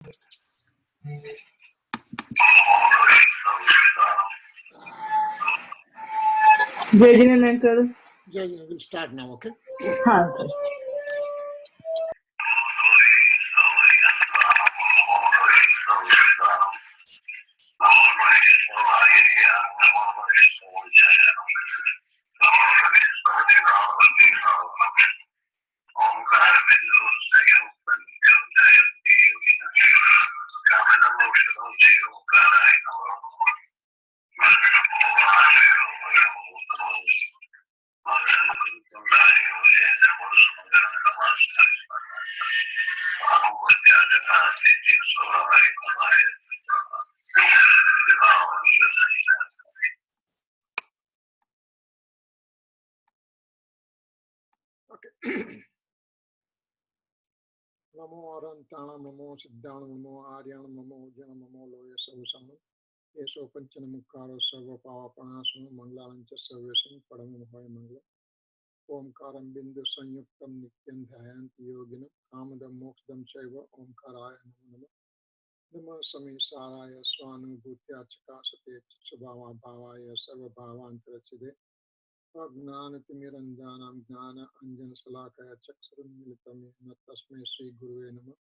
Jai Jinnan, Yeah, we'll start now, okay? हाँ Namo Arantana, Namo Siddhana, Namo Aryana, Namo Jana, Namo Loya Savasana, Yeso Panchana Mukara, Sava Pava Panasana, Mangalancha Servicing, Padam Hoy Mangla, Om Karam Bindu Sanyuktam Nityan Dhyanti Yogina, Kamada Mokdam Chaiva, Om Karaya Nama, Nama Samaysaraya, Swanu Bhutya Chakasate, Chubhava Bhavaya, Sarva Bhavantara Ajnanatimirandhanam Jnana Anjana Salakaya Chaksaram Militam Tasmai Sri Gurue Nama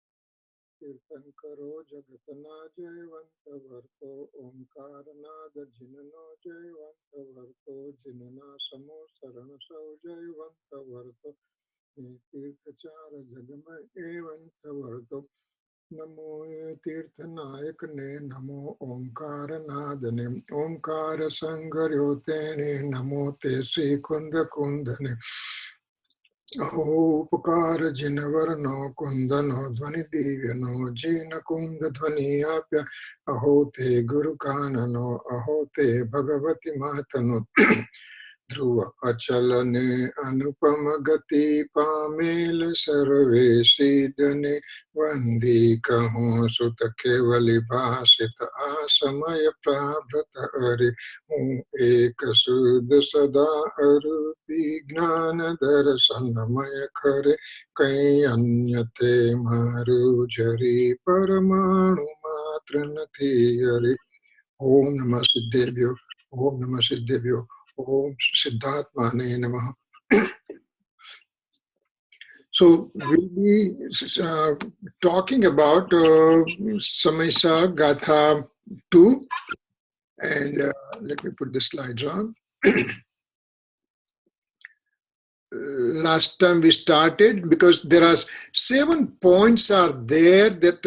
Kirtankaro Jagatana Jayavanta Varto Omkaranada Jinano Jayavanta Varto Jinana Samo Sarana Sau Jayavanta Varto Tirthachara Jagama Evanta Varto Namo Tirthanayakane Namo Omkaranadane Omkara Sangaryotene Namo Te Sri Kunda Kundane Aho Upakara Jinavarano Kundano Dvani Divyano Jina Kunda Dvani Apya Aho Te Guru Kanano Aho Te Bhagavati Matano Dhruva Achalane Anupama Gati Pamela Sarve Siddhane Vandi Kaho Sutta Kevali Bhasita Asamaya Prabhrata Ari Mu Eka Suddha Sada Arupi Gnana Darasanamaya Kare Kai Anyate Maru Jari Paramanu Matranati Yari Om Namah Siddhebhyo Om Namah Siddhebhyo Om Siddhatmane Namaha. So we'll be talking about Samaysar Gatha 2, and let me put the slides on. Last time we started, because there are 7 points are there that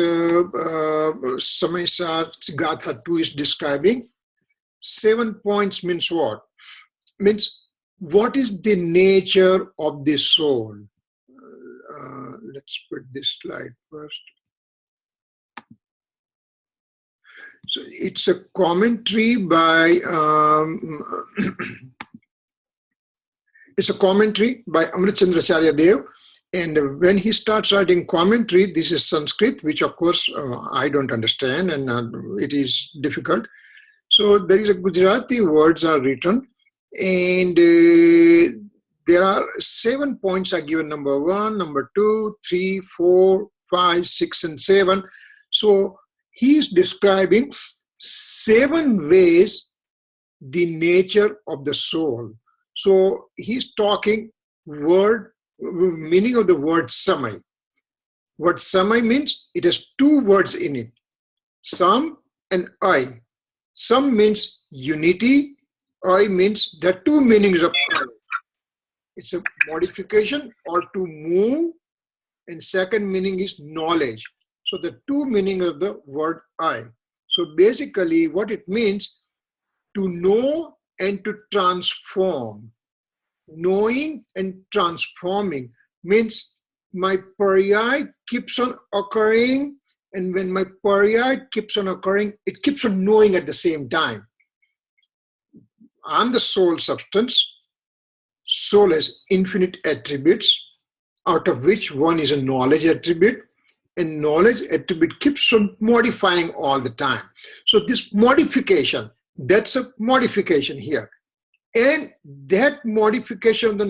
Samaysar Gatha 2 is describing. 7 points means what? Means what is the nature of the soul? Let's put this slide first. So it's a commentary by Amritchandracharya Dev, and when he starts writing commentary, this is Sanskrit, which of course I don't understand, and it is difficult. So there is a Gujarati words are written, and there are 7 points are given: number 1, number 2, 3, 4, 5, 6, and 7. So he is describing 7 ways the nature of the soul. So he's talking meaning of the word samay. What samay means, it has 2 words in it, sam and I. Sam means unity, I means there are 2 meanings of I. It's a modification or to move, and second meaning is knowledge. So the 2 meanings of the word I. So basically what it means, to know and to transform. Knowing and transforming means my pariyai keeps on occurring, and when my pariyai keeps on occurring, it keeps on knowing at the same time. I'm the soul substance. Soul has infinite attributes, out of which one is a knowledge attribute, and knowledge attribute keeps on modifying all the time. So this modification, that's a modification here. And that modification of the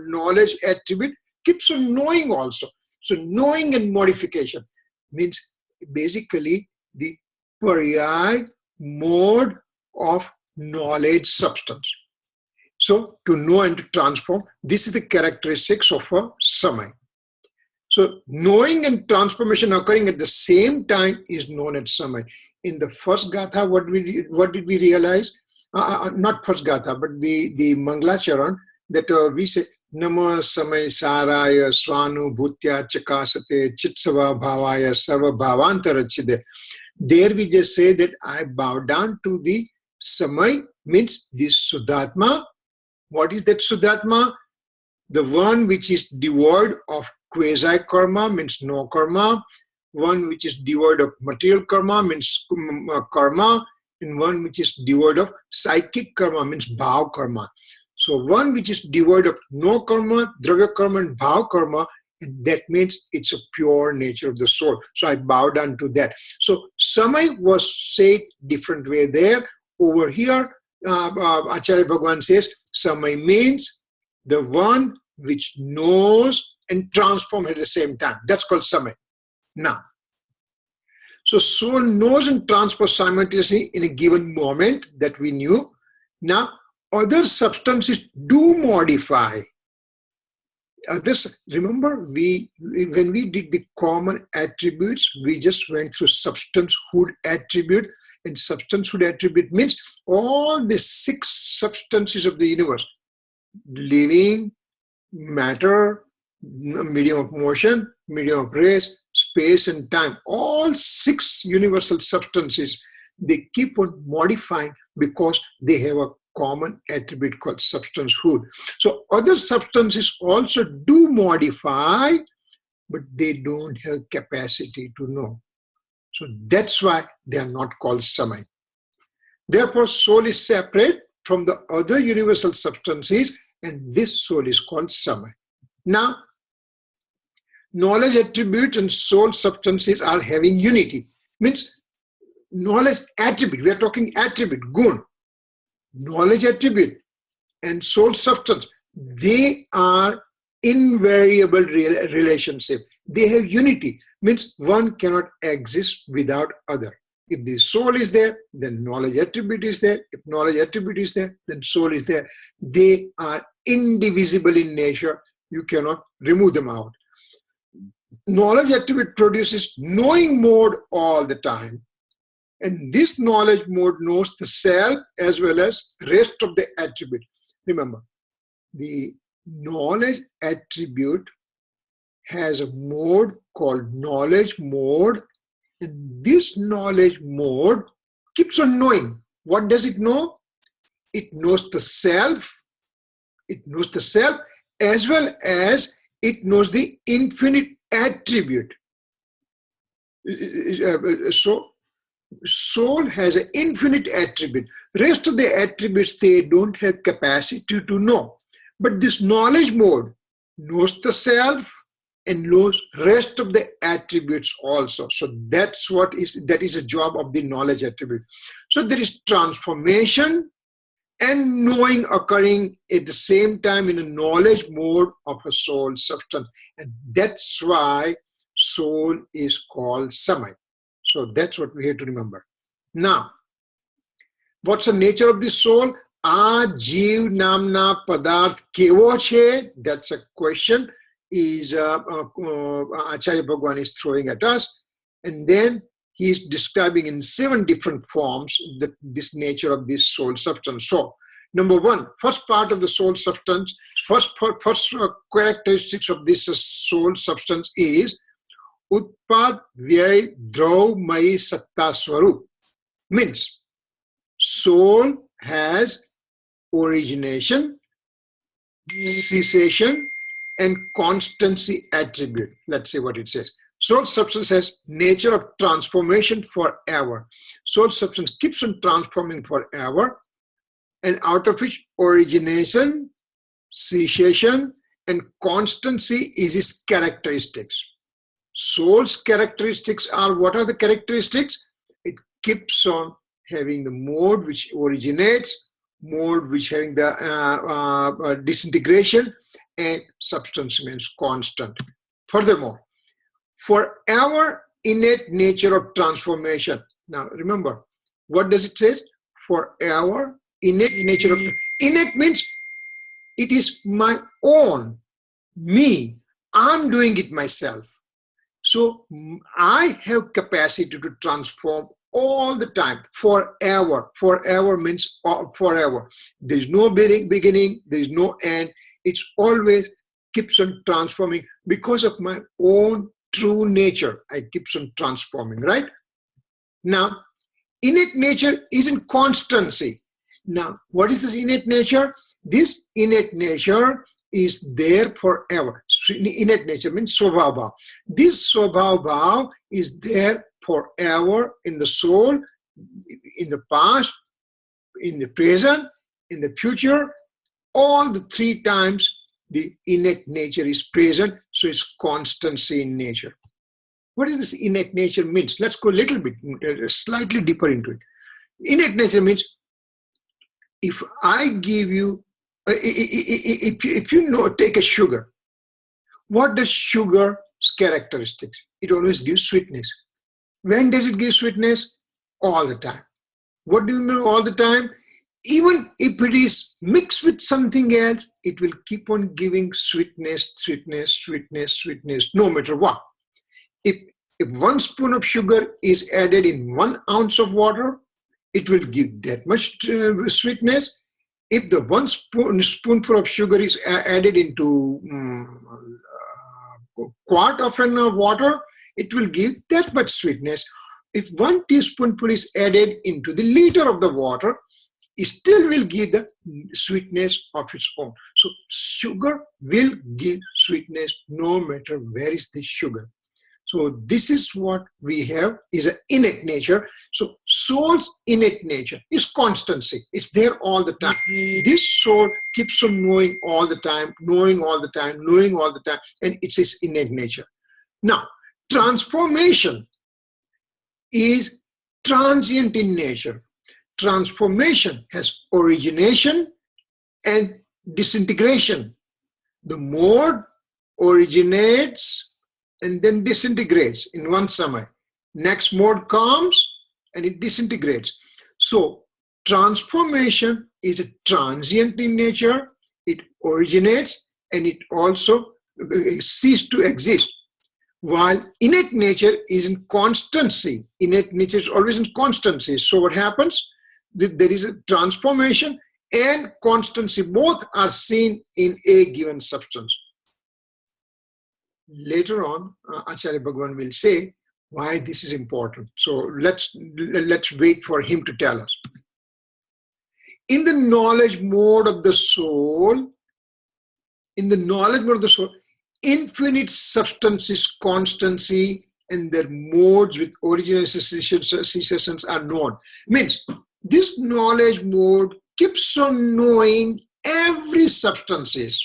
knowledge attribute keeps on knowing also. So knowing and modification. means basically the pariyai mode of knowledge substance. So to know and to transform, this is the characteristics of a samay. So knowing and transformation occurring at the same time is known as samay. In the first gatha, what did we realize? Not first gatha, but the Mangalacharan, that we say Namo Samaysaraya Swanu Bhutya Chakasate Chitsava Bhavaya Sarva Bhavantarachide. There we just say that I bow down to the samay, means this Sudatma. What is that Sudatma? The one which is devoid of quasi-karma, means no karma. One which is devoid of material karma, means karma. And one which is devoid of psychic karma, means bhav karma. So one which is devoid of no karma, dravya karma and bhav karma, and that means it's a pure nature of the soul. So I bow down to that. So samay was said different way there. Over here, Acharya Bhagwan says, samay means the one which knows and transforms at the same time. That's called samay. Now, so soul knows and transfers simultaneously in a given moment, that we knew. Now, other substances do modify. Others, remember, when we did the common attributes, we just went through substancehood attribute. And substancehood attribute means all the 6 substances of the universe: living, matter, medium of motion, medium of rest, space and time. All 6 universal substances, they keep on modifying because they have a common attribute called substancehood. So other substances also do modify, but they don't have capacity to know. So that's why they are not called samay. Therefore, soul is separate from the other universal substances, and this soul is called samay. Now, knowledge attributes and soul substances are having unity. Means knowledge attribute, we are talking attribute, gun. Knowledge attribute and soul substance, they are invariable relationship. They have unity, means one cannot exist without other. If the soul is there, then knowledge attribute is there. If knowledge attribute is there, then soul is there. They are indivisible in nature. You cannot remove them out. Knowledge attribute produces knowing mode all the time. And this knowledge mode knows the self as well as rest of the attribute. Remember, the knowledge attribute has a mode called knowledge mode. And this knowledge mode keeps on knowing. What does it know? It knows the self. It knows the self as well as it knows the infinite attribute. So, soul has an infinite attribute. Rest of the attributes, they don't have capacity to know. But this knowledge mode knows the self and knows rest of the attributes also. So that is a job of the knowledge attribute. So there is transformation and knowing occurring at the same time in a knowledge mode of a soul substance. And that's why soul is called samay. So that's what we have to remember. Now, what's the nature of the soul? Jiv namna padarth kevo che? That's a question is Acharya Bhagwan is throwing at us. And then he is describing in 7 different forms this nature of this soul substance. So, number 1, first part of the soul substance, first characteristics of this soul substance is Utpad Vyay Drav Mai Satta Swarup. Means soul has origination, cessation, and constancy attribute. Let's see what it says. Soul substance has nature of transformation forever. Soul substance keeps on transforming forever, and out of which origination, cessation, and constancy is its characteristics. Soul's characteristics are, what are the characteristics? It keeps on having the mode which originates, mode which having the disintegration, and substance means constant. Furthermore, forever innate nature of transformation. Now remember, what does it say? Forever, innate nature of, innate means it is my own, me. I'm doing it myself. So I have capacity to transform all the time, forever. Forever means forever. There is no beginning, there is no end. It's always keeps on transforming because of my own true nature. I keeps on transforming, right? Now, innate nature is in constancy. Now, what is this innate nature? This innate nature is there forever. Innate nature means swabhava. This swabhava is there forever in the soul, in the past, in the present, in the future. All the three times the innate nature is present, so it's constancy in nature. What does this innate nature means? Let's go a little bit, slightly deeper into it. Innate nature means if I give you, if you know, take a sugar, what does sugar's characteristics? It always gives sweetness. When does it give sweetness? All the time. What do you know all the time? Even if it is mixed with something else, it will keep on giving sweetness, sweetness, sweetness, sweetness, no matter what. If 1 spoon of sugar is added in 1 ounce of water, it will give that much sweetness. If the 1 spoonful of sugar is added into quart of water, it will give that much sweetness. If 1 teaspoonful is added into the liter of the water, it still will give the sweetness of its own. So sugar will give sweetness no matter where is the sugar. So this is what we have is an innate nature. So soul's innate nature is constancy. It's there all the time. This soul keeps on knowing all the time, knowing all the time, knowing all the time, and it's its innate nature. Now, transformation is transient in nature. Transformation has origination and disintegration. The mode originates and then disintegrates in one samay. Next mode comes and it disintegrates. So transformation is a transient in nature. It originates and it also ceases to exist. While innate nature is in constancy. Innate nature is always in constancy. So what happens? There is a transformation and constancy. Both are seen in a given substance. Later on, Acharya Bhagavan will say why this is important. So let's wait for him to tell us. In the knowledge mode of the soul, infinite substances, constancy, and their modes with original cessations are known. Means this knowledge mode keeps on knowing every substances.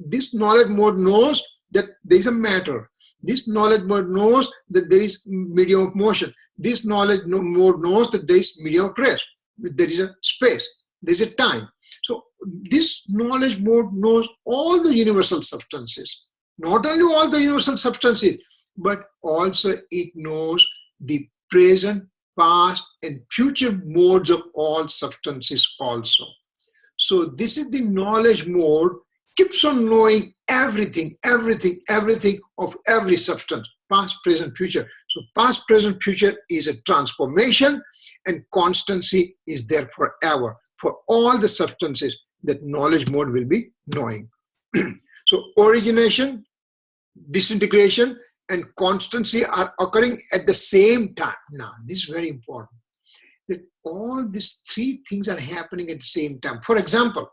This knowledge mode knows that there is a matter. This knowledge mode knows that there is medium of motion. This knowledge mode knows that there is medium of rest. There is a space. There is a time. So this knowledge mode knows all the universal substances. Not only all the universal substances, but also it knows the present, past, and future modes of all substances also. So this is the knowledge mode, keeps on knowing everything, everything, everything of every substance, past, present, future. So past, present, future is a transformation, and constancy is there forever. For all the substances, that knowledge mode will be knowing. So origination, disintegration, and constancy are occurring at the same time. Now, this is very important, that all these three things are happening at the same time. For example,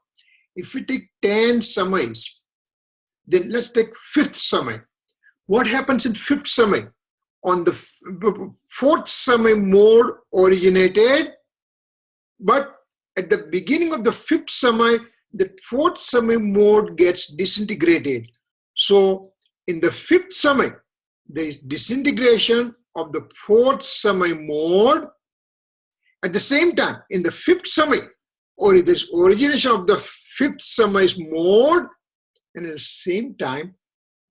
if we take 10 samays, then let's take 5th samay. What happens in 5th samay? On the 4th samay mode originated, but at the beginning of the 5th samay, the 4th samay mode gets disintegrated. So in the 5th samay, there is disintegration of the 4th samay mode. At the same time, in the 5th samay, or there is origination of the 5th samay's mode, and at the same time,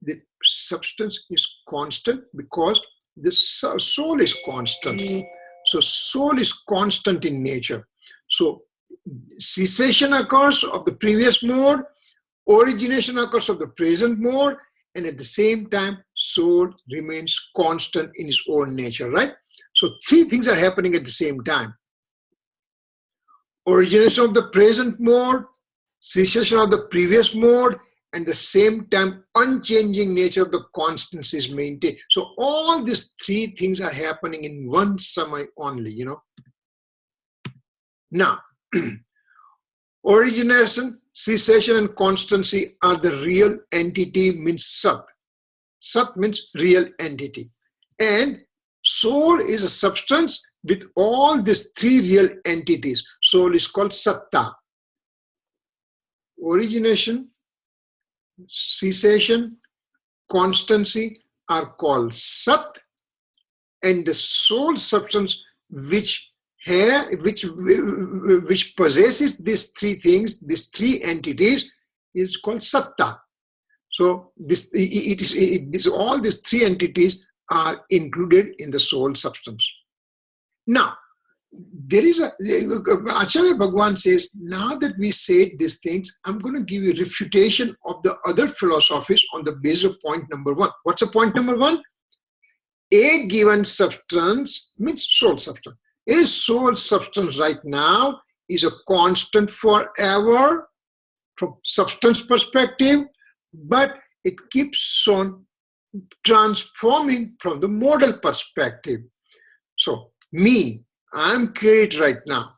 the substance is constant because the soul is constant. So soul is constant in nature. So cessation occurs of the previous mode, origination occurs of the present mode, and at the same time, soul remains constant in its own nature, right? So three things are happening at the same time. Origination of the present mode, cessation of the previous mode, and the same time unchanging nature of the constants is maintained. So all these three things are happening in one Samay only, you know. Now, origination, cessation, and constancy are the real entity, means Sat. Sat means real entity. And soul is a substance with all these three real entities. Soul is called Satta. Origination, cessation, constancy are called Sat, and the soul substance which possesses these three things, these three entities, is called Satta. So all these three entities are included in the soul substance. Now, there is Acharya Bhagwan says, now that we said these things, I'm going to give you a refutation of the other philosophies on the basis of point number one. What's the point number one? A given substance means soul substance. A soul substance right now is a constant forever from substance perspective, but it keeps on transforming from the modal perspective. So, me, I'm Kirit right now.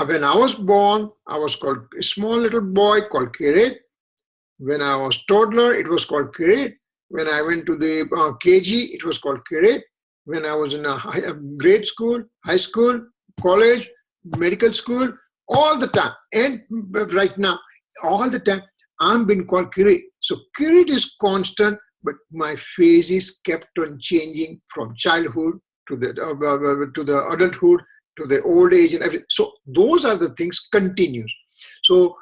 When I was born, I was called a small little boy called Kirit. When I was toddler, it was called Kirit. When I went to the KG, it was called Kirit. When I was in a grade school, high school, college, medical school, all the time. And right now, all the time, I'm being called Kirit. So Kirit is constant, but my phase is kept on changing from childhood to the adulthood, to the old age, and everything. So those are the things continues. So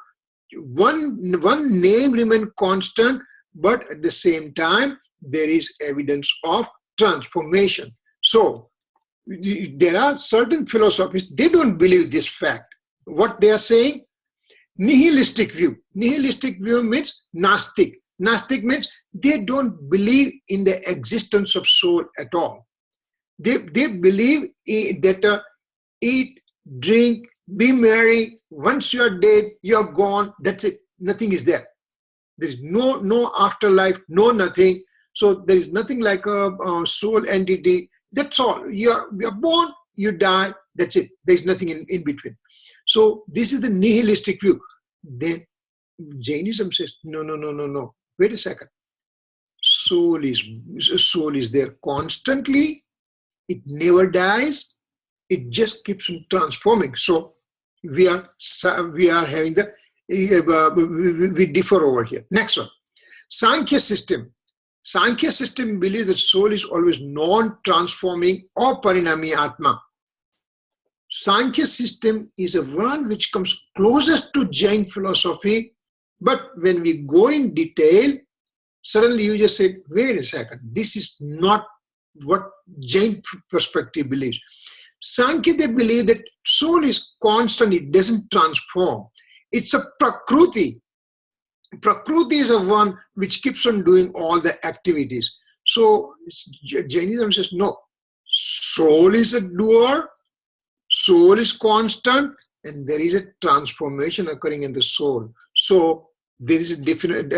one name remains constant, but at the same time, there is evidence of transformation. So there are certain philosophies, they don't believe this fact. What they are saying? Nihilistic view. Nihilistic view means Nastic. Nastic means they don't believe in the existence of soul at all. They believe that eat, drink, be merry. Once you are dead, you are gone. That's it. Nothing is there. There is no afterlife, no nothing. So there is nothing like a soul entity. That's all. You are born, you die. That's it. There is nothing in between. So this is the nihilistic view. Then Jainism says, no. Wait a second. Soul is there constantly. It never dies. It just keeps on transforming. So we are having we differ over here. Next one, Sankhya system. Sankhya system believes that soul is always non-transforming or parinami atma. Sankhya system is a one which comes closest to Jain philosophy, but when we go in detail, suddenly you just say, wait a second, this is not what Jain perspective believes. Sankhya, they believe that soul is constant, it doesn't transform. It's a Prakruti. Prakruti is a one which keeps on doing all the activities. So Jainism says, no, soul is a doer, soul is constant, and there is a transformation occurring in the soul. So there is a different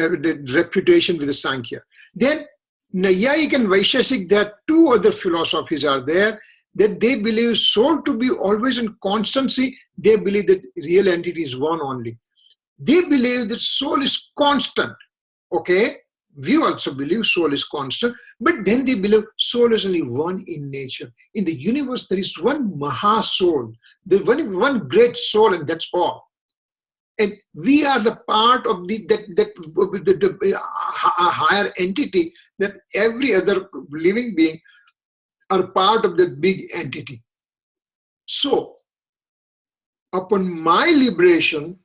refutation with the Sankhya. Then Nayayik and Vaisheshik, there are two other philosophies are there, that they believe soul to be always in constancy. They believe that real entity is one only. They believe that soul is constant. Okay, we also believe soul is constant, but then they believe soul is only one in nature. In the universe, there is one Maha soul, the one great soul, and that's all. And we are the part of the higher entity, that every other living being are part of that big entity. So, upon my liberation,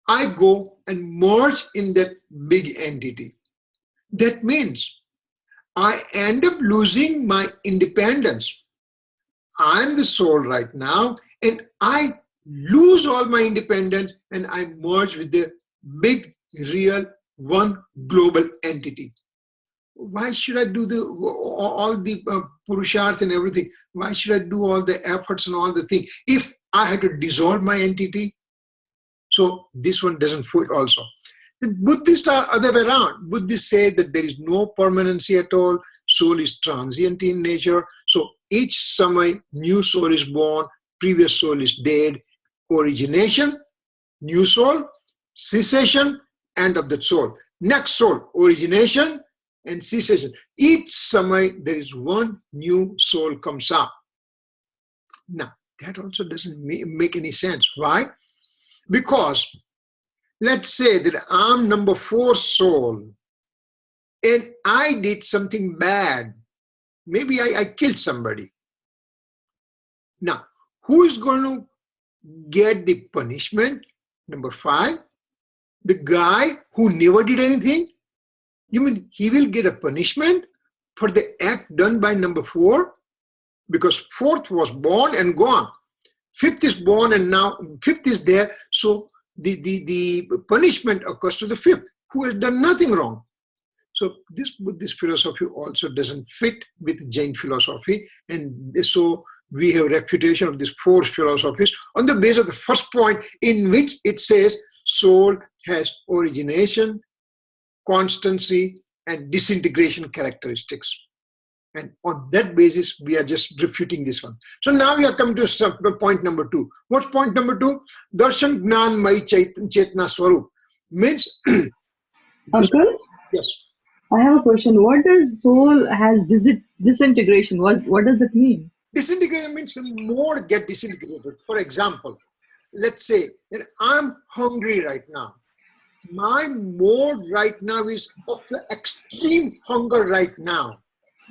I go and merge in that big entity. That means I end up losing my independence. I'm the soul right now, and I lose all my independence and I merge with the big, real, one global entity. Why should I do all the purusharth and everything? Why should I do all the efforts and all the things if I had to dissolve my entity? So this one doesn't fit also. The Buddhists are other way around. Buddhists say that there is no permanency at all. Soul is transient in nature. So each samay, new soul is born, previous soul is dead. Origination, new soul, cessation, end of that soul. Next soul, origination and cessation. Each samay, there is one new soul comes up. Now, that also doesn't make any sense. Why? Because let's say that I'm number 4 soul and I did something bad. Maybe I killed somebody. Now, who is going to get the punishment? Number 5, the guy who never did anything. You mean he will get a punishment for the act done by number 4? Because 4th was born and gone. 5th is born and now 5th is there. So the punishment occurs to the 5th, who has done nothing wrong. So this Buddhist philosophy also doesn't fit with Jain philosophy, and so we have refutation of these 4 philosophies on the basis of the first point, in which it says soul has origination, constancy, and disintegration characteristics. And on that basis, we are just refuting this one. So now we are coming to point number 2. What's point number 2? Darshan Gnan Mai Chetna Swarup. Means... Uncle? Yes. I have a question. What does soul has disintegration? What does it mean? Disintegration means the mode get disintegrated. For example, let's say that I'm hungry right now. My mode right now is of the extreme hunger right now.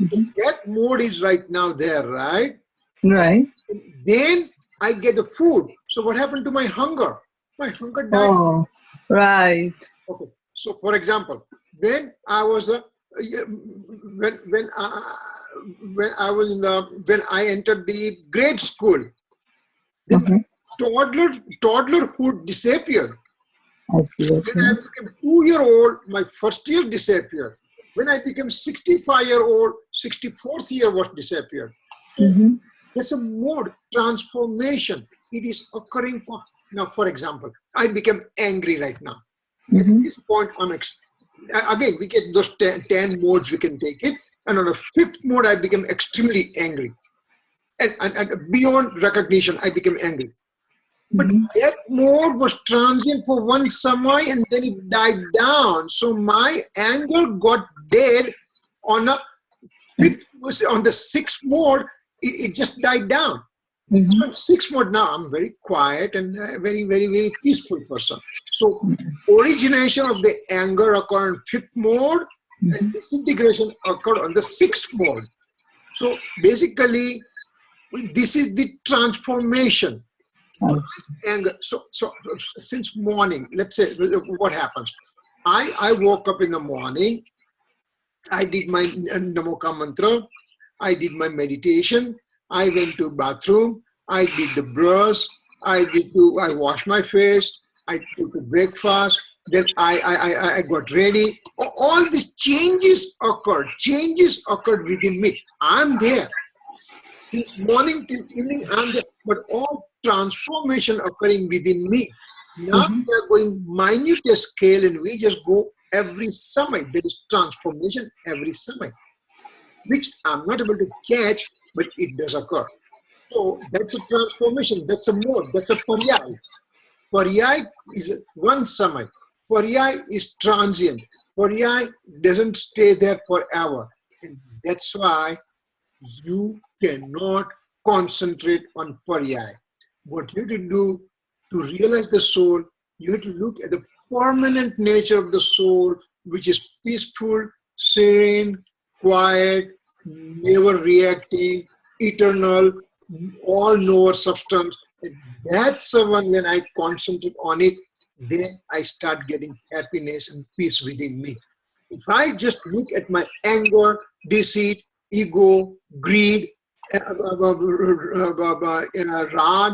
That mode is right now there, right? Right. And then I get the food. So what happened to my hunger? My hunger died. Oh, right. Okay. So for example, when I was when I entered the grade school, then toddlerhood disappeared. I see. Okay. When I became 2-year-old, my first year disappeared. When I became 65-year-old, 64th year was disappeared. There's a mode transformation. It is occurring now. For example, I became angry right now. At this point, again, we get those 10 modes, we can take it. And on the 5th mode, I became extremely angry. And beyond recognition, I became angry. But that mode was transient for one samay and then it died down. So my anger got dead on the 6th mode, it just died down. So 6th mode now, I'm very quiet and very, very, very peaceful person. So origination of the anger occurred on 5th mode and disintegration occurred on the 6th mode. So basically, this is the transformation. Anger. So since morning, let's say what happens. I woke up in the morning. I did my Namoka mantra. I did my meditation. I went to bathroom. I did the brush. I washed my face. I took a breakfast. Then I got ready. All these changes occurred. Changes occurred within me. I'm there. Since morning till evening, I'm there. But all transformation occurring within me. Now we are going minute scale and we just go every samay. There is transformation every samay, which I'm not able to catch, but it does occur. So that's a transformation. That's a mode. That's a paryay. Paryay is one samay. Paryay is transient. Paryay doesn't stay there forever. And that's why you cannot concentrate on paryay. What you have to do to realize the soul, you have to look at the permanent nature of the soul, which is peaceful, serene, quiet, never reacting, eternal, all knower substance. And that's the one when I concentrate on it, then I start getting happiness and peace within me. If I just look at my anger, deceit, ego, greed, rag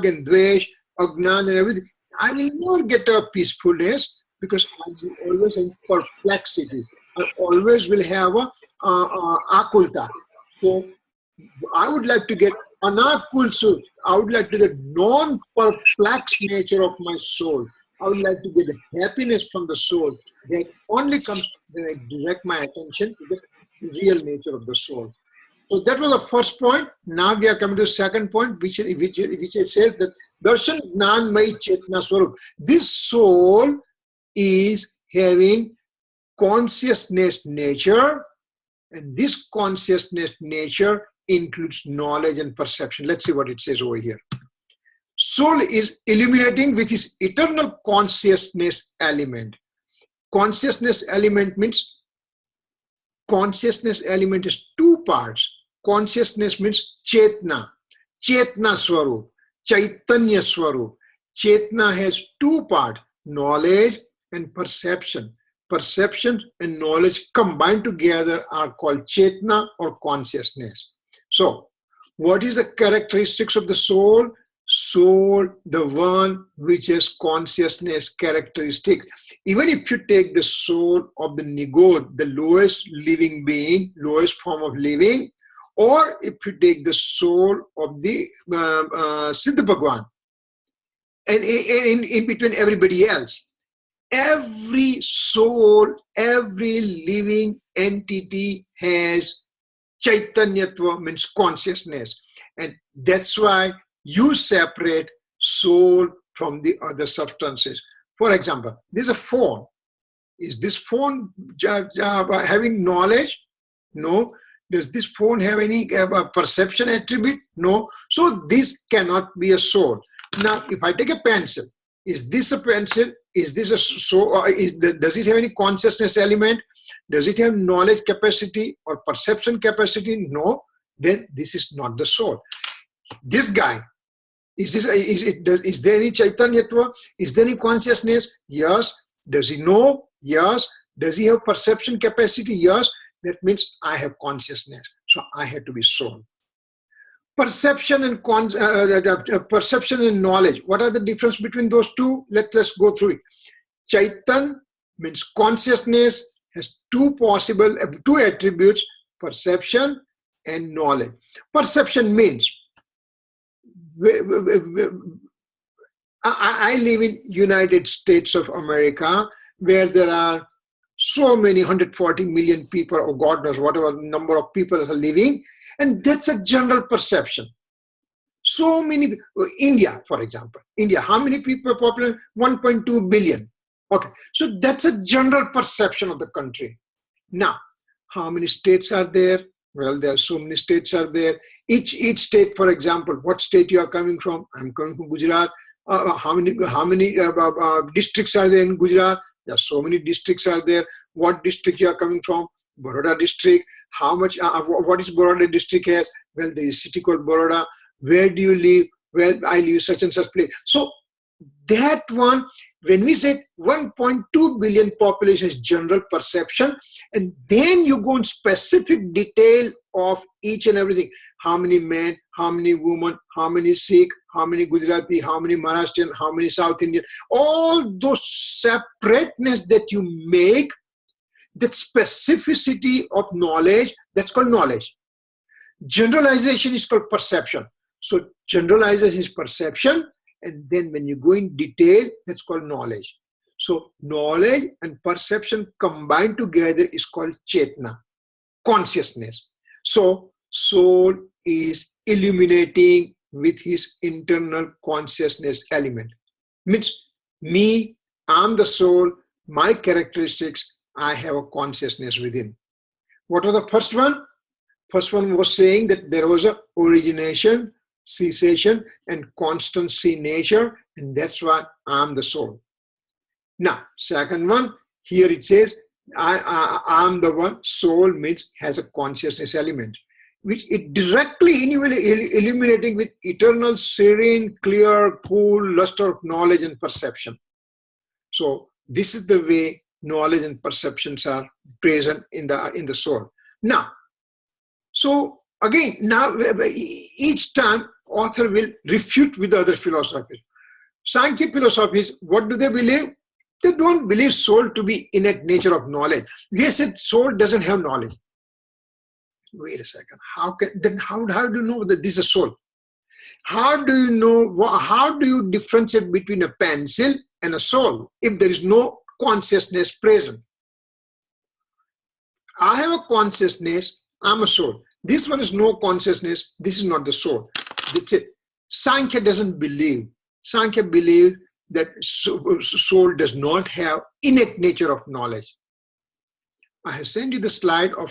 and dvesh, agnan and everything, I will never get a peacefulness because I will always in perplexity. I always will have a akulta. So I would like to get anakulsu. I would like to get non-perplexed nature of my soul. I would like to get the happiness from the soul that only comes when I direct my attention to the real nature of the soul. So that was the first point. Now we are coming to the second point, which it says that darshan jnan mai chetna swarup. This soul is having consciousness nature, and this consciousness nature includes knowledge and perception. Let's see what it says over here. Soul is illuminating with his eternal consciousness element. Consciousness element means consciousness element is two parts. Consciousness means chetna, chetna swarup, chaitanya swarup. Chetna has two parts, knowledge and perception. Perception and knowledge combined together are called chetna or consciousness. So, what is the characteristics of the soul? Soul, the one which has consciousness characteristic. Even if you take the soul of the Nigod, the lowest living being, lowest form of living, or if you take the soul of the Siddha Bhagwan, and in between everybody else, every soul, every living entity has Chaitanyatva, means consciousness. And that's why you separate soul from the other substances. For example, there's a phone. Is this phone having knowledge? No. Does this phone have any perception attribute? No. So this cannot be a soul. Now, if I take a pencil, is this a pencil? Is this a soul? Does it have any consciousness element? Does it have knowledge capacity or perception capacity? No. Then this is not the soul. This guy, is there any Chaitanyatva? Is there any consciousness? Yes. Does he know? Yes. Does he have perception capacity? Yes. That means I have consciousness. So I have to be soul. Perception and perception and knowledge. What are the difference between those two? Let's go through it. Chaitan means consciousness, has two attributes, perception and knowledge. Perception means I live in United States of America, where there are so many 140 million people, or God knows whatever number of people are living, and that's a general perception. So many, India, for example, India, how many people are popular? 1.2 billion. Okay, so that's a general perception of the country. Now, how many states are there? Well, there are so many states are there. Each state, for example, what state you are coming from? I'm coming from Gujarat. How many districts are there in Gujarat? There are so many districts are there. What district you are coming from? Baroda district. How much? What is Baroda district has? Well, there is a city called Baroda. Where do you live? Well, I live such and such place. So that one, when we say 1.2 billion population is general perception, and then you go in specific detail of each and everything. How many men, how many women, how many Sikh, how many Gujarati, how many Maharashtrian, how many South Indian, all those separateness that you make, that specificity of knowledge, that's called knowledge. Generalization is called perception. So generalization is perception, and then when you go in detail, that's called knowledge. So knowledge and perception combined together is called chetna, consciousness. So soul is illuminating with his internal consciousness element. Means me, I'm the soul, my characteristics, I have a consciousness within. What was the first one? First one was saying that there was a origination, cessation, and constancy nature, and that's why I'm the soul. Now, second one, here it says, I'm the one. Soul means has a consciousness element, which it directly illuminating with eternal, serene, clear, cool luster of knowledge and perception. So this is the way knowledge and perceptions are present in the soul. Now, so again, now each time author will refute with other philosophies. Sankhya philosophies, what do they believe? They don't believe soul to be innate nature of knowledge. They said soul doesn't have knowledge. Wait a second. How do you know that this is a soul? How do you know? How do you differentiate between a pencil and a soul if there is no consciousness present? I have a consciousness. I'm a soul. This one is no consciousness. This is not the soul. That's it. Sankhya doesn't believe. Sankhya believes that soul does not have innate nature of knowledge. I have sent you the slide of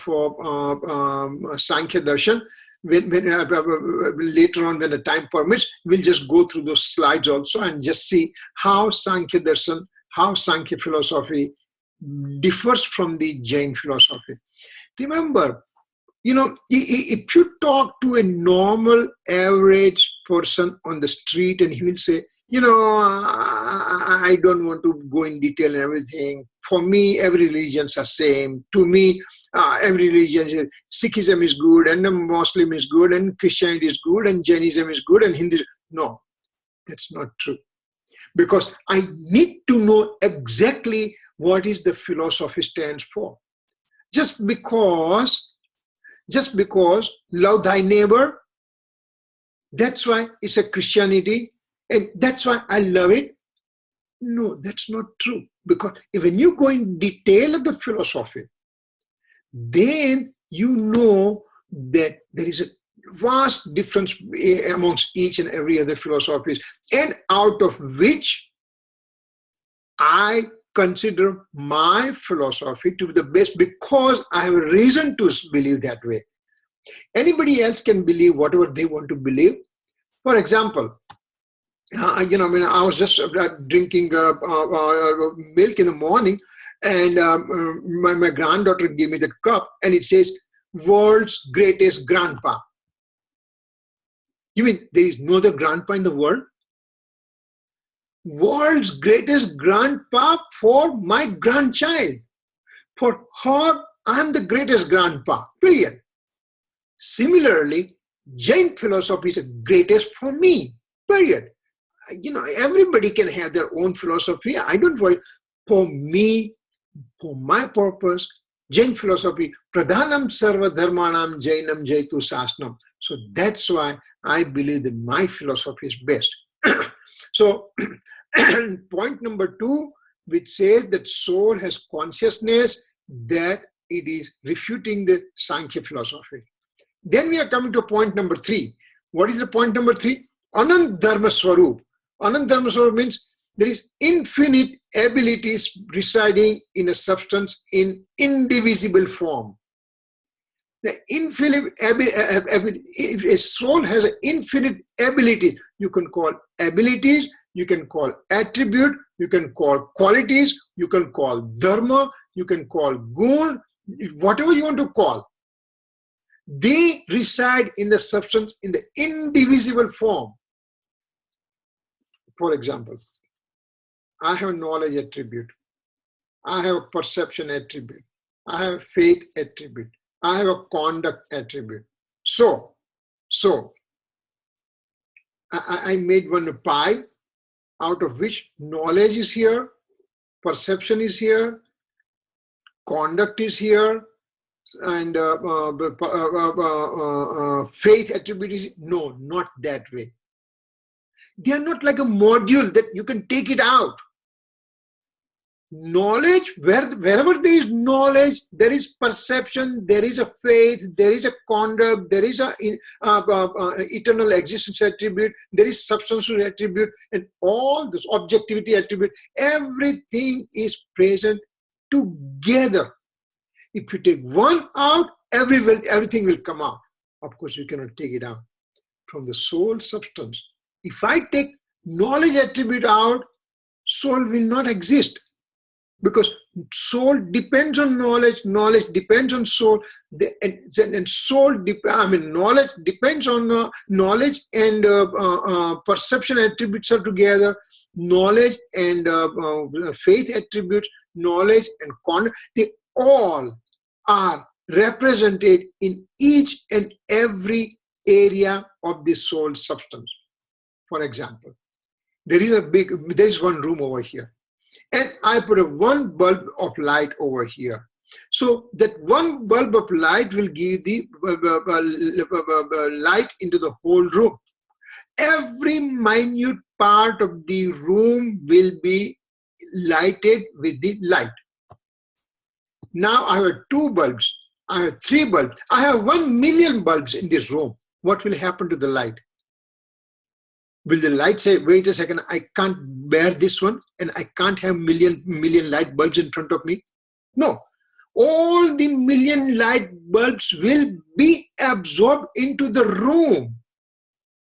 Sankhya Darshan. Later on, when the time permits, we'll just go through those slides also and just see how Sankhya Darshan, how Sankhya philosophy differs from the Jain philosophy. Remember, if you talk to a normal, average person on the street and he will say, I don't want to go in detail and everything. For me, every religions are same. To me, every religion, Sikhism is good, and the Muslim is good, and Christianity is good, and Jainism is good, and Hindu. No, that's not true. Because I need to know exactly what is the philosophy stands for. Just because love thy neighbor, that's why it's a Christianity, and that's why I love it. No, that's not true. Because when you go in detail of the philosophy, then you know that there is a vast difference amongst each and every other philosophies, and out of which I consider my philosophy to be the best because I have a reason to believe that way. Anybody else can believe whatever they want to believe. For example, I was just drinking milk in the morning, and my granddaughter gave me the cup, and it says, "World's greatest grandpa." You mean there is no other grandpa in the world? World's greatest grandpa for my grandchild. For her, I'm the greatest grandpa, period. Similarly, Jain philosophy is the greatest for me, period. Everybody can have their own philosophy. I don't worry. For me, for my purpose, Jain philosophy, Pradhanam Sarva Dharmanam Jainam Jaitu Sasnam. So that's why I believe that my philosophy is best. So, point number 2, which says that soul has consciousness, that it is refuting the Sankhya philosophy. Then we are coming to point number 3. What is the point number 3? Anant Dharma Swarup. Anant Dharma Swarup means there is infinite abilities residing in a substance in indivisible form. The infinite ability, if a soul has an infinite ability, you can call abilities, you can call attribute, you can call qualities, you can call dharma, you can call gun, whatever you want to call. They reside in the substance in the indivisible form. For example, I have knowledge attribute, I have a perception attribute, I have faith attribute, I have a conduct attribute. So I made one pie out of which knowledge is here, perception is here, conduct is here, and faith attribute is, no, not that way. They are not like a module that you can take it out. Knowledge, wherever there is knowledge, there is perception, there is a faith, there is a conduct, there is a eternal existence attribute, there is substantial attribute, and all this objectivity attribute, everything is present together. If you take one out, everything will come out. Of course, you cannot take it out from the soul substance. If I take knowledge attribute out, soul will not exist. Because soul depends on knowledge, knowledge depends on soul, and soul, knowledge depends on knowledge, and perception attributes are together. Knowledge and faith attributes knowledge, and conduct, they all are represented in each and every area of the soul substance. For example, there is one room over here, and I put a one bulb of light over here. So that one bulb of light will give the light into the whole room. Every minute part of the room will be lighted with the light. Now I have two bulbs, I have three bulbs, I have 1 million bulbs in this room. What will happen to the light? Will the light say, wait a second, I can't bear this one and I can't have million light bulbs in front of me? No. All the million light bulbs will be absorbed into the room.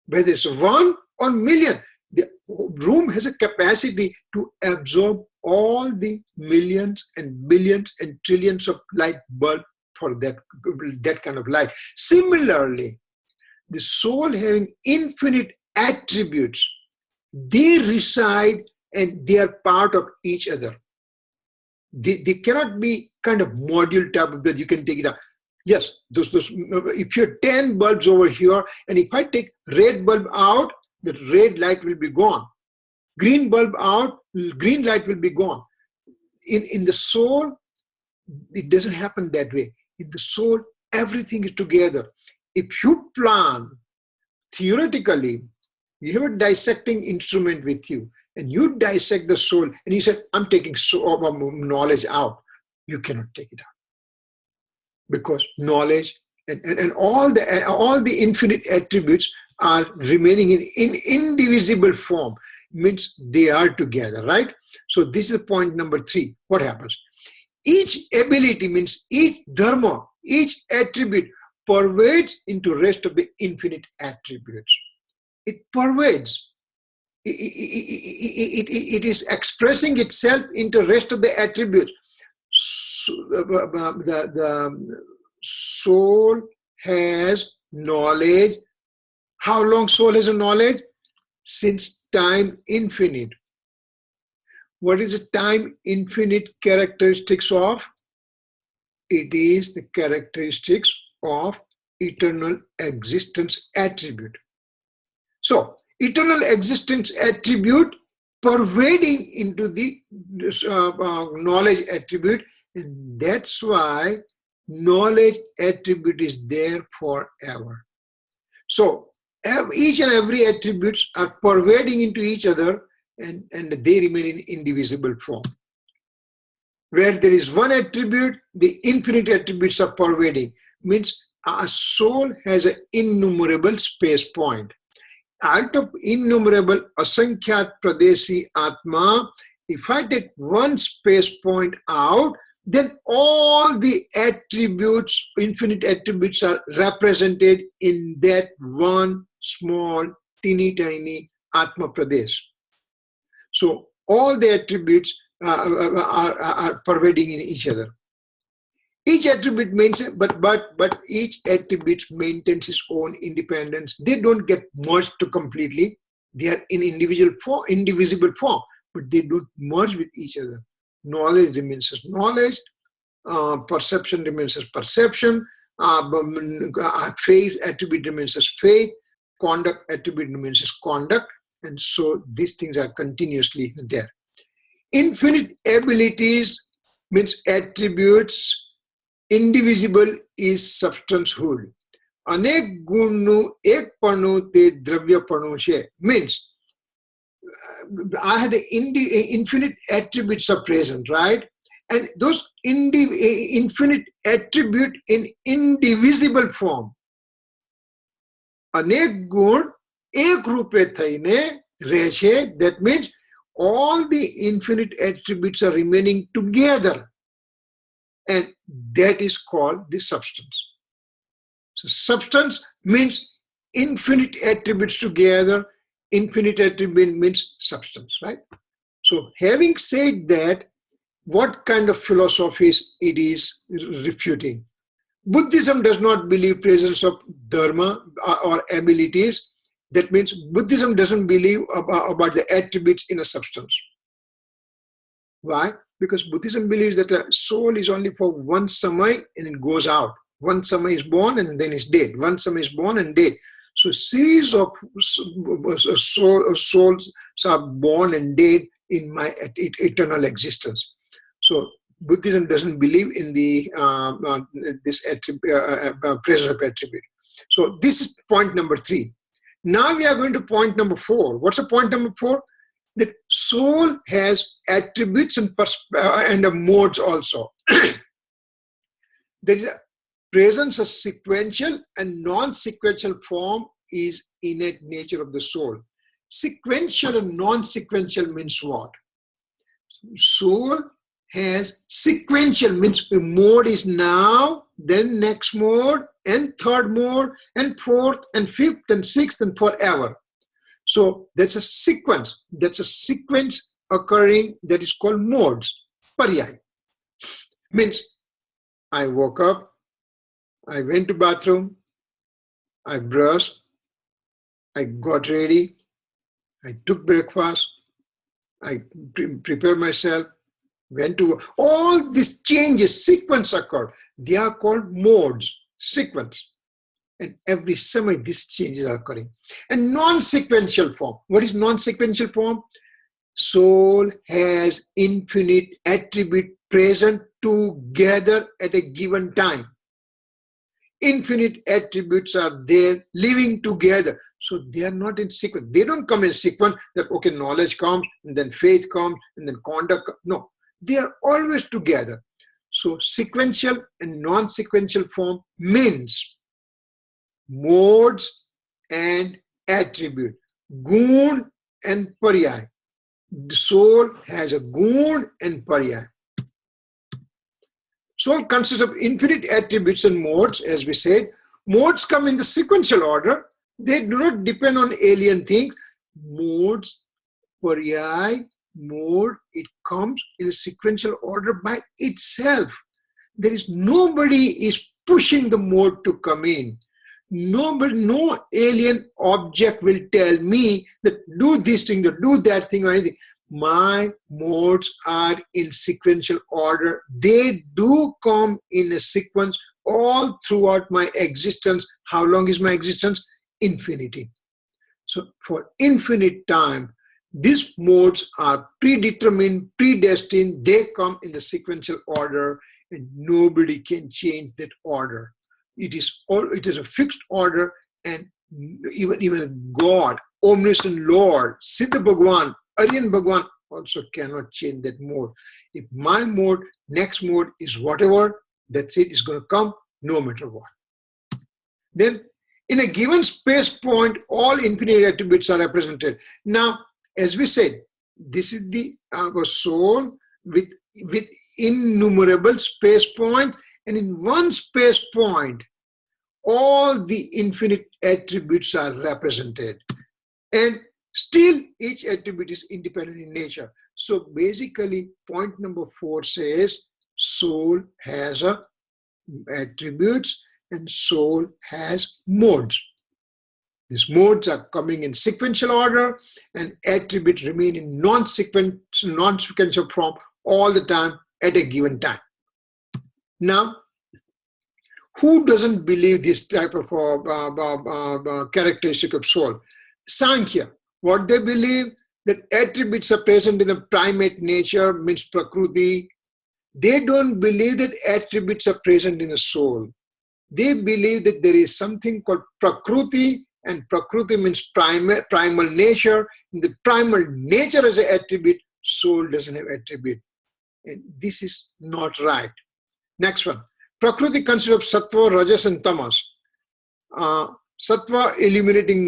Whether it's one or million, the room has a capacity to absorb all the millions and billions and trillions of light bulb for that kind of light. Similarly, the soul having infinite attributes, they reside and they are part of each other. They cannot be kind of module type of that you can take it out. Yes, those if you have 10 bulbs over here, and if I take red bulb out, the red light will be gone. Green bulb out, green light will be gone. In the soul, it doesn't happen that way. In the soul, everything is together. If you plan, theoretically, you have a dissecting instrument with you, and you dissect the soul, and you said, I'm taking knowledge out. You cannot take it out. Because knowledge and all the infinite attributes are remaining in indivisible form, means they are together, right? So this is point number 3. What happens? Each ability means each dharma, each attribute pervades into rest of the infinite attributes. It pervades. It is expressing itself into rest of the attributes. So, the soul has knowledge. How long soul has a knowledge? Since time infinite. What is the time infinite characteristics of? It is the characteristics of eternal existence attribute. So, eternal existence attribute pervading into the knowledge attribute, and that's why knowledge attribute is there forever. So each and every attributes are pervading into each other, and they remain in indivisible form. Where there is one attribute, the infinite attributes are pervading. Means a soul has an innumerable space point. Out of innumerable asankhyaat pradesi atma, if I take one space point out, then all the attributes, infinite attributes, are represented in that one small, teeny tiny atma pradesh. So all the attributes are pervading in each other. Each attribute means, but each attribute maintains its own independence. They don't get merged to completely. They are in indivisible form, but they don't merge with each other. Knowledge remains as knowledge. Perception remains as perception. Faith attribute remains as faith. Conduct attribute remains as conduct. And so these things are continuously there. Infinite abilities means attributes. Indivisible is substancehood. Anek gunnu ek panu te dravya panu she, means I had the infinite attributes are present, right? And those infinite attribute in indivisible form. Anek gun ek rupe thaine reshe, that means all the infinite attributes are remaining together. And that is called the substance. So substance means infinite attributes together. Infinite attribute means substance, right? So having said that, what kind of philosophies it is refuting? Buddhism does not believe presence of dharma or abilities. That means Buddhism doesn't believe about the attributes in a substance. Why? Because Buddhism believes that a soul is only for one samay and it goes out. One samay is born and then is dead. One samay is born and dead. So series of souls are born and dead in my eternal existence. So Buddhism doesn't believe in the this presence of attribute. So this is point number 3. Now we are going to point number 4. What's the point number 4? That soul has attributes and modes also. There is a presence of sequential and non-sequential form is innate nature of the soul. Sequential and non-sequential means what? Soul has sequential, means the mode is now, then next mode, and third mode, and fourth, and fifth, and sixth, and forever. So that's a sequence. That's a sequence occurring that is called modes. Paryay. Means I woke up, I went to bathroom, I brushed, I got ready, I took breakfast, I prepared myself, went to all these changes, sequence occurred. They are called modes, sequence. And every summer these changes are occurring. And non-sequential form. What is non-sequential form? Soul has infinite attribute present together at a given time. Infinite attributes are there living together. So they are not in sequence. They don't come in sequence that, okay, knowledge comes, and then faith comes, and then conduct comes. No, they are always together. So sequential and non-sequential form means modes and attribute. Gun and paryay. The soul has a gun and paryay. Soul consists of infinite attributes and modes, as we said. Modes come in the sequential order. They do not depend on alien things. Modes, paryay, mode, it comes in a sequential order by itself. There is nobody is pushing the mode to come in. Nobody, no alien object will tell me that do this thing, or do that thing, or anything. My modes are in sequential order. They do come in a sequence all throughout my existence. How long is my existence? Infinity. So for infinite time, these modes are predetermined, predestined. They come in the sequential order, and nobody can change that order. It is a fixed order, and even God, omniscient Lord, Siddha Bhagwan, Aryan Bhagwan also cannot change that mode. If my mode, next mode is whatever, that's it, it's going to come no matter what. Then in a given space point, all infinite attributes are represented. Now, as we said, this is the soul with innumerable space points, and in one space point, all the infinite attributes are represented. And still, each attribute is independent in nature. So basically, point number 4 says, soul has attributes and soul has modes. These modes are coming in sequential order, and attributes remain in non-sequential form all the time at a given time. Now, who doesn't believe this type of characteristic of soul? Sankhya. What they believe, that attributes are present in the primate nature, means Prakriti. They don't believe that attributes are present in the soul. They believe that there is something called Prakriti, and Prakriti means primal nature. In the primal nature as an attribute, soul doesn't have attribute. And this is not right. Next one. Prakriti consists of sattva, rajas, and tamas. Sattva illuminating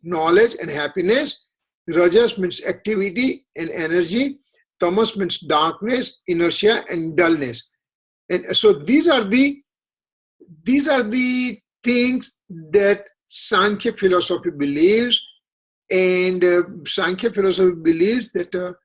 knowledge and happiness. Rajas means activity and energy. Tamas means darkness, inertia, and dullness. And so these are the things that Sankhya philosophy believes, and Sankhya philosophy believes that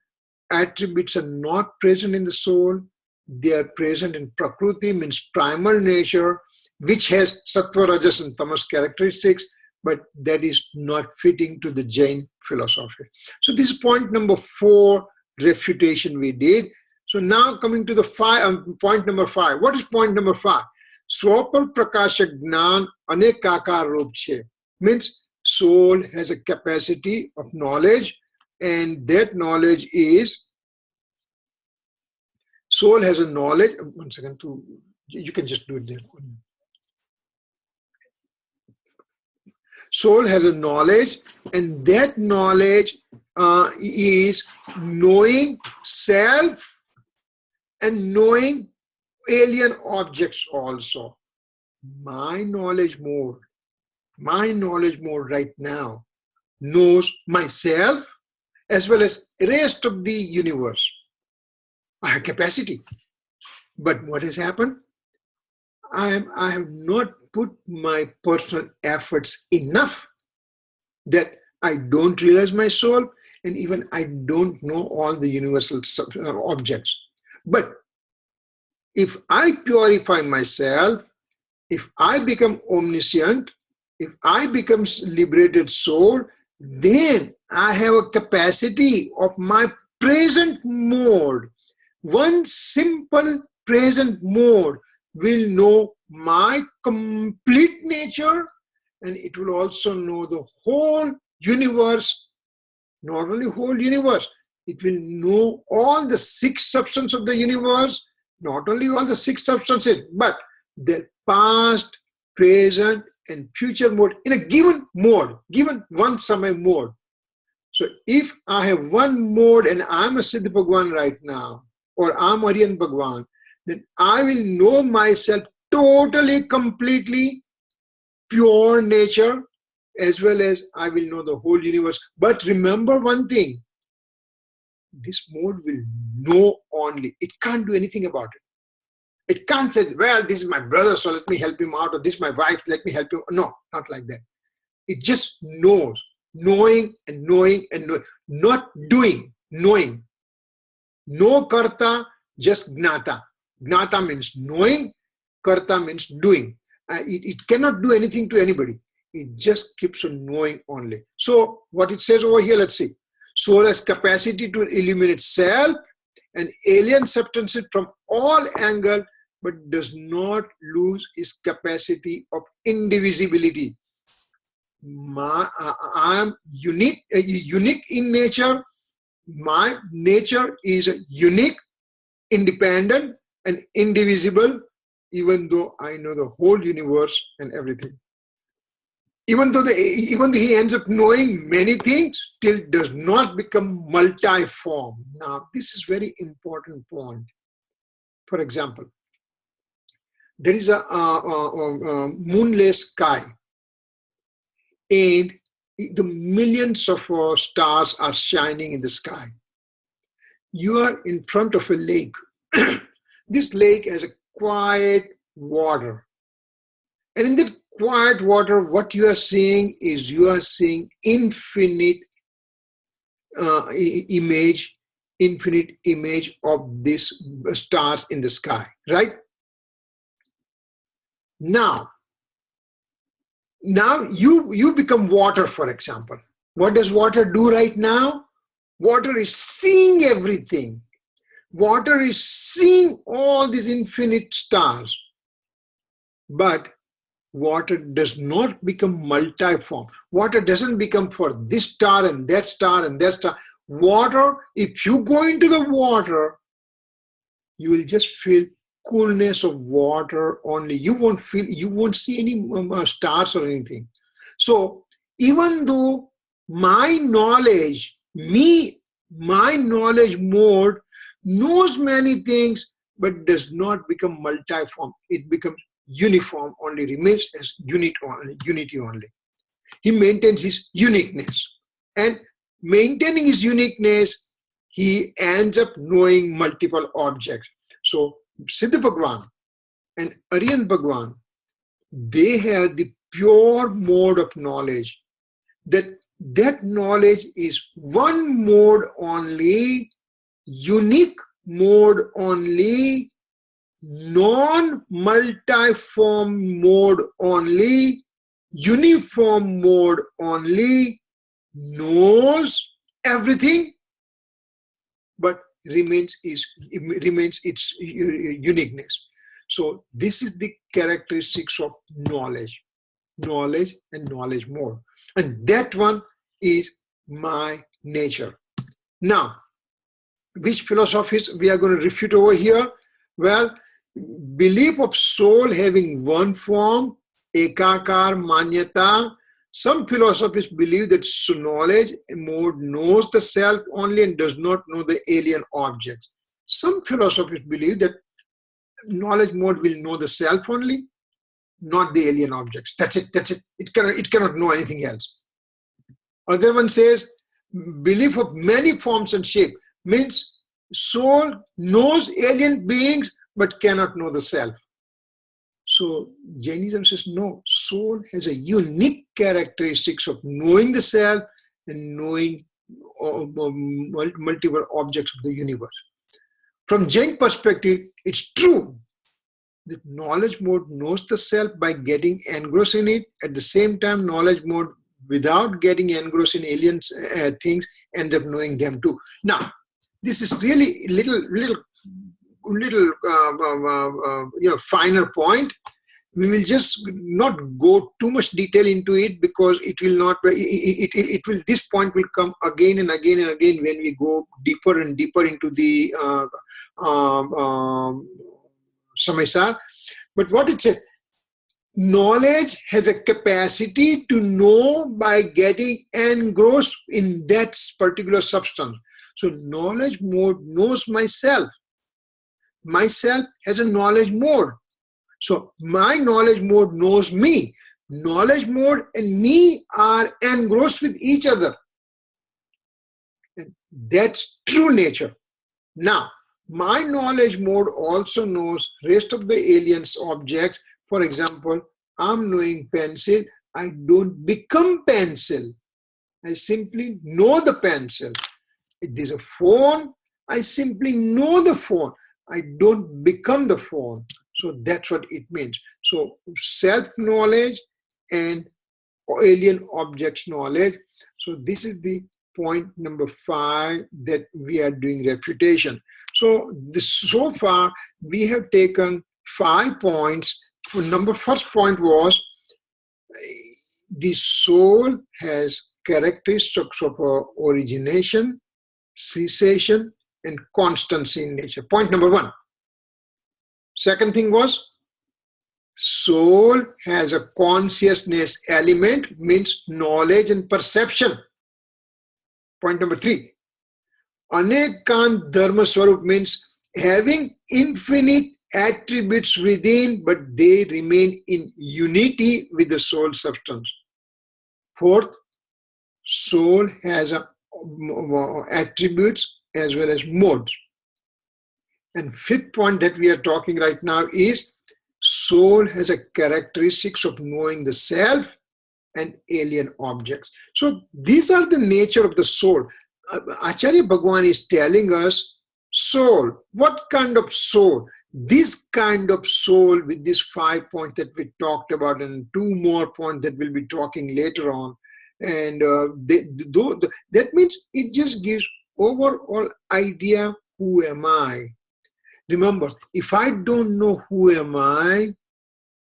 attributes are not present in the soul. They are present in Prakriti, means primal nature, which has sattva, rajas, and tamas characteristics, but that is not fitting to the Jain philosophy. So this is point number 4 refutation we did. So now coming to the point number 5. What is point number 5? Swapar prakashak jnana anekakar roop chhe. Means soul has a capacity of knowledge, and that knowledge is, soul has a knowledge. One second, you can just do it there. Soul has a knowledge, and that knowledge is knowing self and knowing alien objects also. My knowledge mode right now knows myself as well as the rest of the universe. I have capacity. But what has happened? I have not put my personal efforts enough that I don't realize my soul, and even I don't know all the universal objects. But if I purify myself, if I become omniscient, if I become liberated soul, then I have a capacity of my present mode. One simple present mode will know my complete nature, and it will also know the whole universe. Not only whole universe, it will know all the 6 substances of the universe, not only all the 6 substances, but their past, present, and future mode in a given mode, given one Samay mode. So if I have one mode and I'm a Siddha Bhagwan right now, or I'm Aryan Bhagwan, then I will know myself totally, completely, pure nature, as well as I will know the whole universe. But remember one thing, this mode will know only. It can't do anything about it. It can't say, well, this is my brother, so let me help him out, or this is my wife, let me help him. No, not like that. It just knows, knowing and knowing and knowing, not doing, knowing. No karta, just gnata. Gnata means knowing, karta means doing. It cannot do anything to anybody. It just keeps on knowing only. So what it says over here, let's see. Soul has capacity to illuminate self and alien substances from all angles, but does not lose its capacity of indivisibility. I am unique in nature. My nature is unique, independent, and indivisible, even though I know the whole universe and everything. Even though he ends up knowing many things, still does not become multiform. Now, this is very important point. For example, there is a moonless sky, and the millions of stars are shining in the sky. You are in front of a lake. This lake has a quiet water. And in that quiet water, what you are seeing is infinite image of these stars in the sky, right? Now you become water, for example. What does water do right now? Water is seeing everything. Water is seeing all these infinite stars. But water does not become multiform. Water doesn't become for this star and that star and that star. Water, if you go into the water, you will just feel coolness of water only. You won't see any stars or anything. So even though my knowledge mode knows many things, but does not become multiform. It becomes uniform only, remains as unity only. He maintains his uniqueness. And maintaining his uniqueness, he ends up knowing multiple objects. So Siddha Bhagwan and Aryan Bhagwan, they have the pure mode of knowledge. That knowledge is one mode only, unique mode only, non-multiform mode only, uniform mode only, knows everything, but remains its uniqueness. So this is the characteristics of knowledge and knowledge more. And that one is my nature. Now, which philosophies we are going to refute over here? Well, belief of soul having one form, ekakar manyata. Some philosophies believe that knowledge mode knows the self only and does not know the alien objects. Some philosophies believe that knowledge mode will know the self only, not the alien objects. That's it. It cannot know anything else. Other one says belief of many forms and shape means soul knows alien beings but cannot know the self. So Jainism says no, soul has a unique characteristics of knowing the self and knowing multiple objects of the universe. From Jain perspective, it's true that knowledge mode knows the self by getting engrossed in it. At the same time, knowledge mode without getting engrossed in alien things ends up knowing them too. Now, this is really little finer point. We will just not go too much detail into it because it will not. It will. This point will come again and again and again when we go deeper and deeper into the Samaysar. But what it said, knowledge has a capacity to know by getting engrossed in that particular substance. So knowledge mode knows myself. Myself has a knowledge mode. So my knowledge mode knows me. Knowledge mode and me are engrossed with each other. And that's true nature. Now, my knowledge mode also knows rest of the aliens objects. For example, I'm knowing pencil. I don't become pencil. I simply know the pencil. If there's a phone, I simply know the phone. I don't become the phone. So that's what it means. So self-knowledge and alien objects knowledge. So this is the point number 5 that we are doing refutation. So so far we have taken 5 points. First point was the soul has characteristics of origination, cessation, and constancy in nature. Point number 1. Second thing was soul has a consciousness element, means knowledge and perception. Point number 3. Anekant Dharma Swarup means having infinite attributes within, but they remain in unity with the soul substance. Fourth, soul has attributes as well as modes. And fifth point that we are talking right now is soul has a characteristics of knowing the self and alien objects. So these are the nature of the soul. Acharya Bhagwan is telling us soul. What kind of soul? This kind of soul with these 5 points that we talked about and 2 more points that we'll be talking later on. And that means it just gives overall idea, who am I? Remember, if I don't know who am I,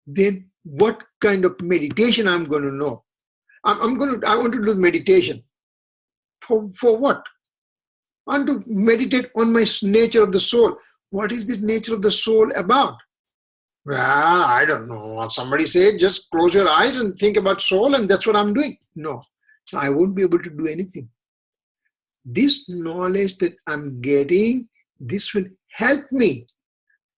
then what kind of meditation I'm going to know? I want to do meditation. For what? I want to meditate on my nature of the soul. What is the nature of the soul about? Well, I don't know. Somebody said, just close your eyes and think about soul, and that's what I'm doing. No, I won't be able to do anything. This knowledge that I'm getting, this will help me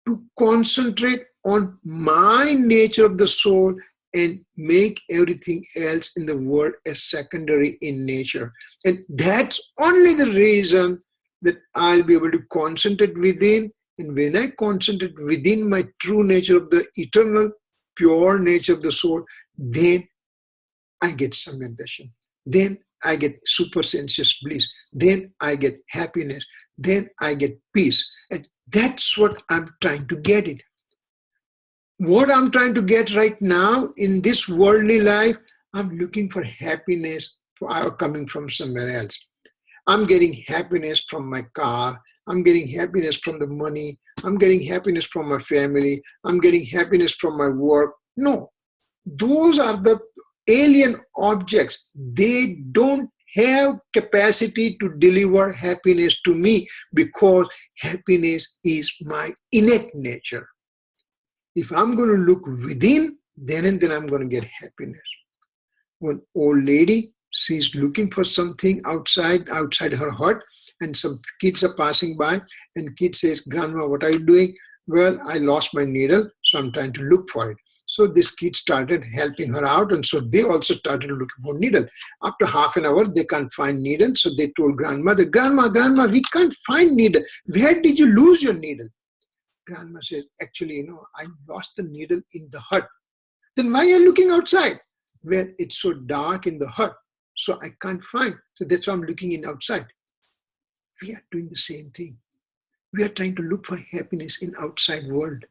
to concentrate on my nature of the soul and make everything else in the world as secondary in nature. And that's only the reason that I'll be able to concentrate within. And when I concentrate within my true nature of the eternal, pure nature of the soul, then I get samyak darshan. Then I get supersensuous bliss. Then I get happiness. Then I get peace. And that's what I'm trying to get it. What I'm trying to get right now in this worldly life, I'm looking for happiness coming from somewhere else. I'm getting happiness from my car. I'm getting happiness from the money. I'm getting happiness from my family. I'm getting happiness from my work. No, those are the alien objects. They don't have capacity to deliver happiness to me because happiness is my innate nature. If I'm going to look within, then and then I'm going to get happiness. One old lady, she's looking for something outside her hut, and some kids are passing by, and kid says, "Grandma, what are you doing?" "Well, I lost my needle, so I'm trying to look for it." So this kid started helping her out, and so they also started looking for needle. After half an hour, they can't find needle, so they told grandma, "Grandma, we can't find needle. Where did you lose your needle?" Grandma said, "Actually, I lost the needle in the hut." "Then why are you looking outside?" "Well, it's so dark in the hut, so I can't find. So that's why I'm looking in outside." We are doing the same thing. We are trying to look for happiness in outside world.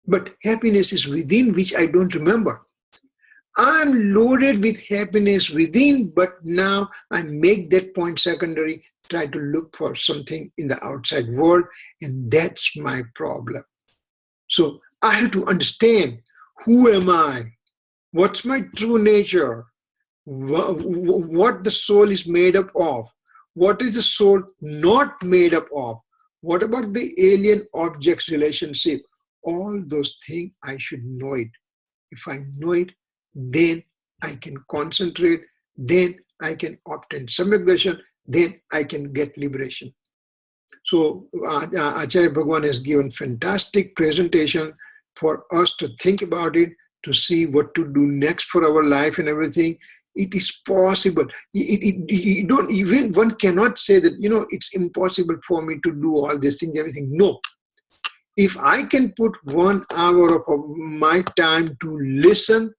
But happiness is within, which I don't remember. I'm loaded with happiness within, but now I make that point secondary, try to look for something in the outside world, and that's my problem. So I have to understand, who am I? What's my true nature? What the soul is made up of? What is the soul not made up of? What about the alien objects relationship? All those things, I should know it. If I know it, then I can concentrate, then I can obtain samyagdarshan, then I can get liberation. So Acharya Bhagwan has given fantastic presentation for us to think about it, to see what to do next for our life and everything. It is possible. You don't even, one cannot say that, it's impossible for me to do all these things, everything. No. If I can put 1 hour of my time to listen,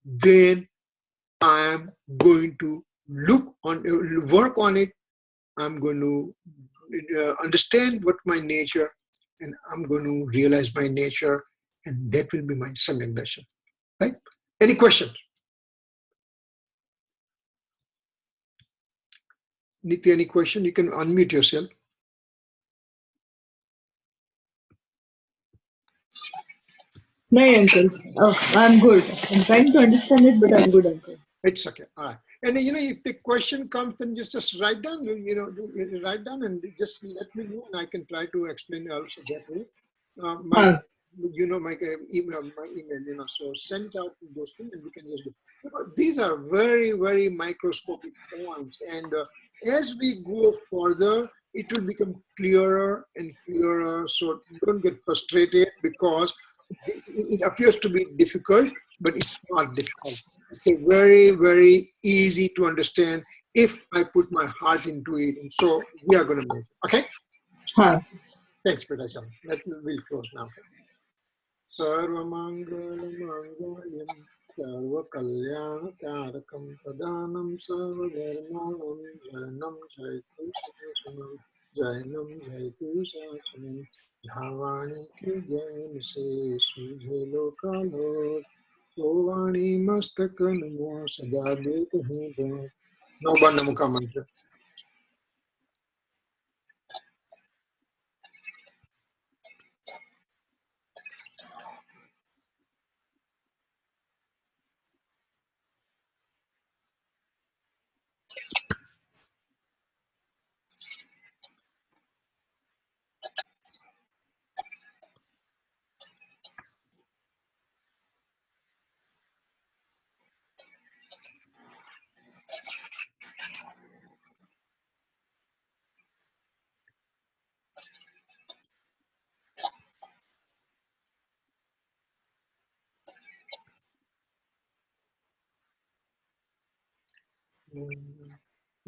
then I am going to work on it. I'm going to understand what my nature, and I'm going to realize my nature, and that will be my Samyak Darshan. Right? Any questions? Nitya, any question? You can unmute yourself. No, uncle. Oh, I'm good. I'm trying to understand it, but I'm good, uncle. It's okay. All right. And if the question comes, then just write down. Write down and just let me know, and I can try to explain also that way. My email. So send out those things, and we can just do. These are very, very microscopic points, and as we go further, it will become clearer and clearer. So don't get frustrated because it appears to be difficult, but it's not difficult. It's a very, very easy to understand if I put my heart into it. And so we are going to make it. Okay? Thanks, Peter. We'll close now. Sarvamangalam Sarvakalyanakarakam Pradhanam Sarvadharmanam Jainam Jaitu Sasanam Jainam Jaitu Sasanam Dhavani ki jain se sujhe lokalot Sovani mastakan mo sada dekh hu. No Bandha Mukha mantra.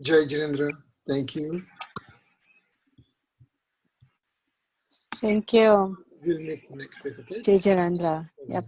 Jai Jirendra, thank you. Thank you. We'll meet next week, okay? Jai Jirendra. Yep.